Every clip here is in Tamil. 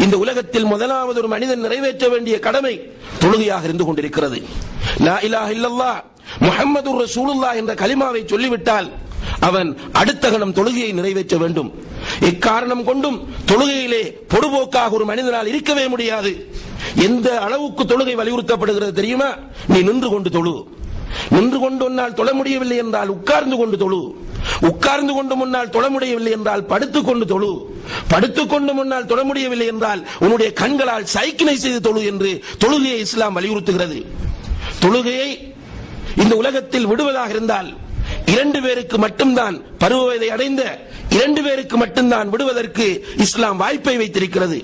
இந்த உலகத்தில் முதலாவது ஒரு மனிதன் நிறைவேற்ற வேண்டிய கடமை தொழுகையாக இருந்து கொண்டிருக்கிறது. லா இலாஹ இல்லல்லாஹ் முஹம்மதுர் ரசூலுல்லாஹ் என்ற கலிமாவை சொல்லிவிட்டால் அவன் அடுத்த கணம் தொழுகையை நிறைவேற்ற வேண்டும். இக்காரணம் கொண்டும் தொழுகையிலே பொடுபோக்காக ஒரு மனிதனால் இருக்கவே முடியாது. எந்த அளவுக்கு தொழுகை வலியுறுத்தப்படுகிறது தெரியுமா? நீ நின்று கொண்டு தொழு. நின்று கொண்டு உன்னால் தொழ முடியவில்லை என்றால் உட்கார்ந்து கொண்டு தொழு. உட்கார்ந்து கொண்டு முன்னால் தொழ முடியவில்லை என்றால் படுத்துக் கொண்டு தொழு. படுத்துக் கொண்டு முன்னால் தொழ முடியவில்லை என்றால் உன்னுடைய கண்களால் சைக்கிளை செய்து தொழு என்று தொழுகையை இஸ்லாம் வலியுறுத்துகிறது. தொழுகையை இந்த உலகத்தில் விடுவதாக இருந்தால் 2 பேருக்கு மட்டும்தான், பருவ வயதை அடைந்த 2 பேருக்கு மட்டும்தான் விடுவதற்கு இஸ்லாம் வாய்ப்பை வைத்திருக்கிறது.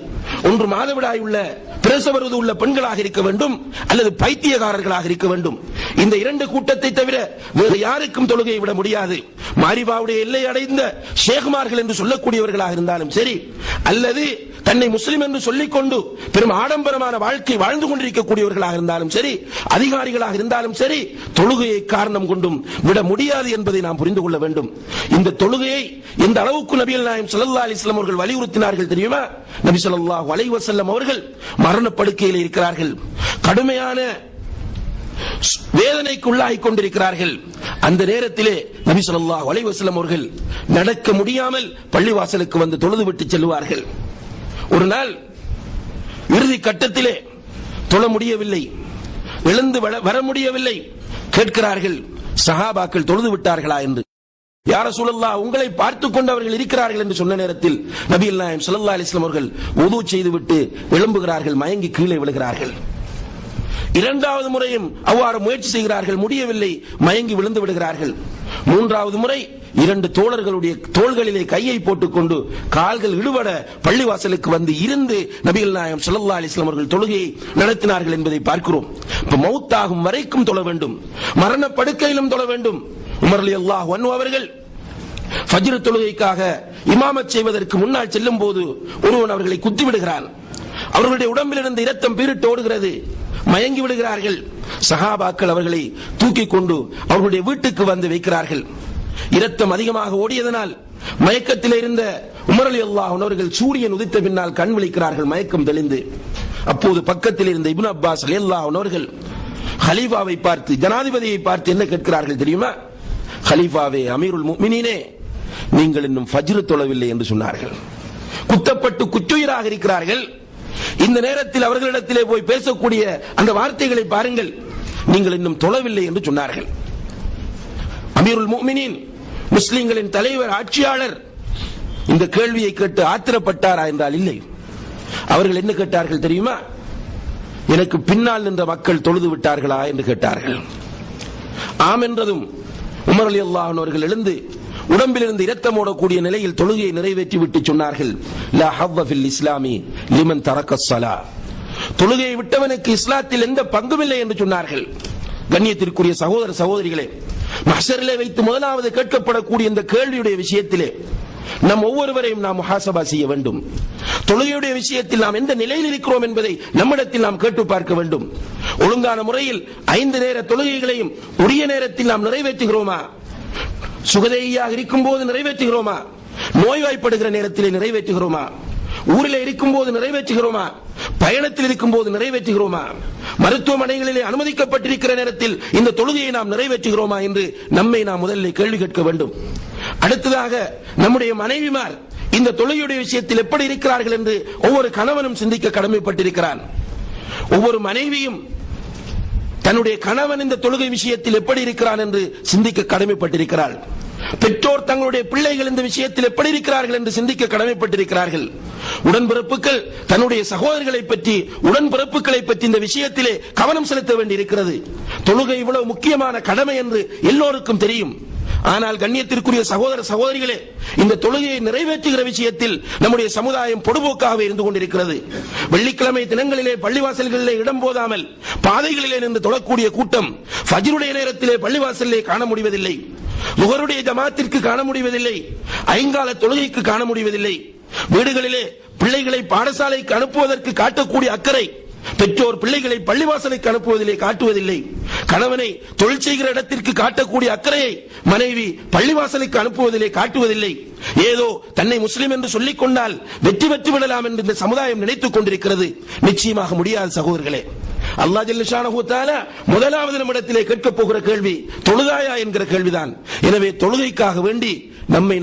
ஒன்று மாதவிடாய் உள்ள பிரசவருது உள்ள பெண்களாக இருக்க வேண்டும், அல்லது பைத்தியகாரர்களாக இருக்க வேண்டும். இந்த 2 கூட்டத்தை தவிர வேறு யாருக்கும் தொழுகையை விட முடியாது. மாரிபாவுடைய எல்லை அடைந்த ஷேகுமார்கள் என்று சொல்லக்கூடியவர்களாக இருந்தாலும் சரி, அல்லது தன்னை முஸ்லிம் என்று சொல்லிக் கொண்டு பெரும் ஆடம்பரமான வாழ்க்கை வாழ்ந்து கொண்டிருக்கக்கூடியவர்களாக இருந்தாலும் சரி, அதிகாரிகளாக இருந்தாலும் சரி, தொழுகையை காரணம் கொண்டும் விட முடியாது என்பதை நாம் புரிந்து கொள்ள வேண்டும். இந்த தொழுகையை எந்த அளவுக்கு நபிகள் நாயகம் ஸல்லல்லாஹு அலைஹி வஸல்லம் அவர்கள் வலியுறுத்தினார்கள் தெரியுமா? நபி ஸல்லல்லாஹு அலைஹி வஸல்லம் அவர்கள் மரணப்படுக்கையில் இருக்கிறார்கள், கடுமையான வேதனைக்கு உள்ளாகி கொண்டிருக்கிறார்கள். அந்த நேரத்திலே நபி ஸல்லல்லாஹு அலைஹி வஸல்லம் அவர்கள் நடக்க முடியாமல் பள்ளிவாசலுக்கு வந்து தொழுது விட்டு செல்வார்கள். ஒரு நாள் இறுதி கட்டத்திலே தொழ முடியவில்லை, எழுந்து வர முடியவில்லை. கேட்கிறார்கள், சஹாபாக்கள் தொழுது விட்டார்களா என்று. யா ரசூலல்லாஹ், உங்களை பார்த்துக் கொண்டவர்கள் இருக்கிறார்கள் என்று சொன்ன நேரத்தில் நபிகள் நாயகம் ஸல்லல்லாஹு அலைஹி வஸல்லம் அவர்கள் வுது செய்துவிட்டு எழும்புகிறார்கள், மயங்கி கீழே விழுகிறார்கள். 2வது முறையும் அவ்வாறு முயற்சி செய்கிறார்கள், முடியவில்லை, மயங்கி விழுந்து விடுகிறார்கள். 3வது முறை 2 தோழர்களுடைய தோள்களிலே கையை போட்டுக்கொண்டு கால்கள் இழுபட பள்ளிவாசலுக்கு வந்து இருந்து நபிகள் நாயகம் ஸல்லல்லாஹு அலைஹி வஸல்லம் அவர்கள் தொழுகையை நடத்தினார்கள் என்பதை பார்க்கிறோம். இப்ப மௌத்தாகும் வரைக்கும் தொழ வேண்டும், மரண படுக்கையிலும் தொழ வேண்டும். உமர் ரலியல்லாஹு அன்ஹு அவர்கள் ஃபஜ்ர் தொழுகைக்காக இமாமத் செய்வதற்கு முன்னால் செல்லும் போது ஒருவன் அவர்களை குத்தி விடுகிறான். அவர்களுடைய உடம்பிலிருந்து இரத்தம் பீரிட்டு ஓடுகிறது, மயங்கி விடுகிறார்கள். சஹாபாக்கள் அவர்களை தூக்கிக் கொண்டு அவர்களுடைய வீட்டுக்கு வந்து வைக்கிறார்கள். இரத்தம் அதிகமாக ஓடியதனால் மயக்கத்தில் இருந்த உமர் ரலியல்லாஹு அன்ஹு அவர்கள் சூரியன் உதித்த பின்னால் கண் விழிக்கிறார்கள், மயக்கம் தெளிந்து. அப்போது பக்கத்தில் இருந்த இப்னு அப்பாஸ் ரலியல்லாஹு அன்ஹு அவர்கள் ஹலீஃபாவை பார்த்து, ஜனாதிபதியை பார்த்து என்ன கேட்கிறார்கள் தெரியுமா? ஹலீஃபாவே, அமீருல் முஃமினீனே, நீங்கள் இன்னும் ஃபஜ்ர் தொழவில்லை என்று சொன்னார்கள். குத்தப்பட்டு குற்றுயிராக இருக்கிறார்கள். இந்த நேரத்தில் அவர்களிடத்திலே போய் பேசக்கூடிய அந்த வார்த்தைகளை பாருங்கள், நீங்கள் இன்னும் தொழவில்லை என்று சொன்னார்கள். அமீருல் முஃமினீன், முஸ்லிம்களின் தலைவர், ஆட்சியாளர் இந்த கேள்வியை கேட்டு ஆத்திரப்பட்டாரா என்றால் இல்லை. அவர்கள் என்ன கேட்டார்கள் தெரியுமா? எனக்கு பின்னால் நின்ற மக்கள் தொழுது விட்டார்களா என்று கேட்டார்கள். ஆம் என்றதும் உமர் ரலியல்லாஹு அன்ஹு அவர்கள் எழுந்து உடம்பிலிருந்து இரத்தம் ஓடக்கூடிய நிலையில் தொழுகையை நிறைவேற்றி விட்டு சொன்னார்கள், லா ஹவ்வ ஃபில் இஸ்லாமி லிமன் தரக்க ஸலா, தொழுகையை விட்டவனுக்கு இஸ்லாத்தில் எந்த பங்கும் இல்லை என்று சொன்னார்கள். கண்ணியத்திற்குரிய சகோதர சகோதரிகளே, மஹ்ஷரிலே வைத்து முதலாவது கேட்கப்படக்கூடிய இந்த கேள்வியுடைய விஷயத்திலே நம் ஒவ்வொருவரையும் நாம் முஹாசபா செய்ய வேண்டும். தொழுகையுடைய விஷயத்தில் நாம் எந்த நிலையில் இருக்கிறோம் என்பதை நம்மிடத்தில் நாம் கேட்டு பார்க்க வேண்டும். ஒழுங்கான முறையில் 5 நேர தொழுகைகளையும் உரிய நேரத்தில் நாம் நிறைவேற்றுகிறோமா? சுகதேகியாக இருக்கும் போது நிறைவேற்றுகிறோமா? நோய்வாய்ப்படுகிற நேரத்திலே நிறைவேற்றுகிறோமா? ஊரிலே இருக்கும் போது நிறைவேற்றுகிறோமா? பயணத்தில் இருக்கும் போது நிறைவேற்றுகிறோமா? மருத்துவமனைகளிலே அனுமதிக்கப்பட்டிருக்கிற நேரத்தில் இந்த தொழுகையை நாம் நிறைவேற்றுகிறோமா என்று நம்மை நாம் முதலில் கேள்வி கேட்க வேண்டும். அடுத்ததாக நம்முடைய மனைவிமார் இந்த தொழுகையுடைய விஷயத்தில் எப்படி இருக்கிறார்கள் என்று ஒவ்வொரு கணவனும் சிந்திக்க கடமைப்பட்டிருக்கிறான். ஒவ்வொரு மனைவியும் தன்னுடைய கணவன் இந்த தொழுகை விஷயத்தில் எப்படி இருக்கிறான் என்று சிந்திக்க கடமைப்பட்டிருக்கிறாள். பெற்றோர் தங்களுடைய பிள்ளைகள் இந்த விஷயத்தில் எப்படி இருக்கிறார்கள் என்று சிந்திக்க கடமைப்பட்டிருக்கிறார்கள். உடன்பிறப்புகள் தன்னுடைய சகோதரர்களை பற்றி, உடன்பிறப்புகளை பற்றி இந்த விஷயத்திலே கவனம் செலுத்த வேண்டியிருக்கிறது. தொழுகை இவ்வளவு முக்கியமான கடமை என்று எல்லோருக்கும் தெரியும். ஆனால் கண்ணியத்திற்குரிய சகோதர சகோதரிகளே, இந்த தொழுகையை நிறைவேற்றுகிற விஷயத்தில் நம்முடைய சமுதாயம் பொடுபோக்காக இருந்து கொண்டிருக்கிறது. வெள்ளிக்கிழமை தினங்களிலே பள்ளிவாசல்களிலே இடம் போதாமல் பாதைகளிலே நின்று தொழக்கூடிய கூட்டம் ஃபஜ்ருடைய நேரத்திலே பள்ளிவாசலிலே காண முடிவதில்லை, லுஹருடைய ஜமாத்திற்கு காண முடிவதில்லை, ஐங்கால தொழுகைக்கு காண முடிவதில்லை. வீடுகளிலே பிள்ளைகளை பாடசாலைக்கு அனுப்புவதற்கு காட்டக்கூடிய அக்கறை பெற்றோர் பிள்ளைகளை பள்ளிவாசலுக்கு அனுப்புவதிலே காட்டுவதில்லை. கணவனை தொழில் செய்கிற இடத்திற்கு காட்டக்கூடிய அக்கறையை மனைவி பள்ளிவாசலுக்கு அனுப்புவதிலே காட்டுவதில்லை. ஏதோ தன்னை முஸ்லிம் என்று சொல்லிக் கொண்டால் வெற்றி பெற்று விடலாம் என்று இந்த சமுதாயம் நினைத்துக் கொண்டிருக்கிறது. நிச்சயமாக முடியாது சகோதரர்களே. அல்லாஹ் ஜல்ல ஷானஹு தஆலா முதலாவது நம்மிடத்திலே கேட்கப் போகிற கேள்வி தொழுதாயா என்கிற கேள்விதான். எனவே தொழுகைக்காக வேண்டி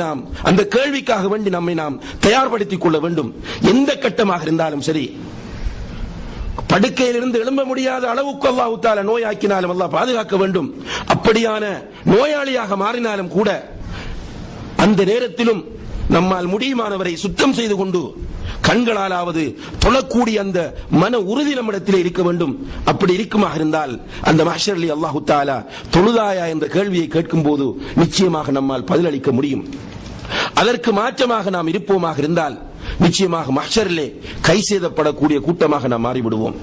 நாம் அந்த கேள்விக்காக வேண்டி நம்மை நாம் தயார்படுத்திக் கொள்ள வேண்டும். எந்த கட்டமாக இருந்தாலும் சரி, படுக்கையிலிருந்து எழும்ப முடியாத அளவுக்கு அல்லாஹ் தஆலா நோயாக்கினாலும் அல்லாஹ் பாதுகாக்க வேண்டும். அப்படியான நோயாளியாக மாறினாலும் கூட அந்த நேரத்திலும் நம்மால் முடியுமானவரை சுத்தம் செய்து கொண்டு கண்களாலாவது தொழக்கூடிய அந்த மன உறுதி நம்மிடத்திலே இருக்க வேண்டும். அப்படி இருக்குமாக இருந்தால் அந்த மஹ்ஷரிலே அல்லாஹ் தஆலா தொழுதாயா என்ற கேள்வியை கேட்கும் போது நிச்சயமாக நம்மால் பதிலளிக்க முடியும். அதற்கு மாற்றமாக நாம் இருப்போமாக இருந்தால் நிச்சயமாக மஹ்ஷரிலே கை செய்தப்படக்கூடிய கூட்டமாக நாம் மாறிவிடுவோம்.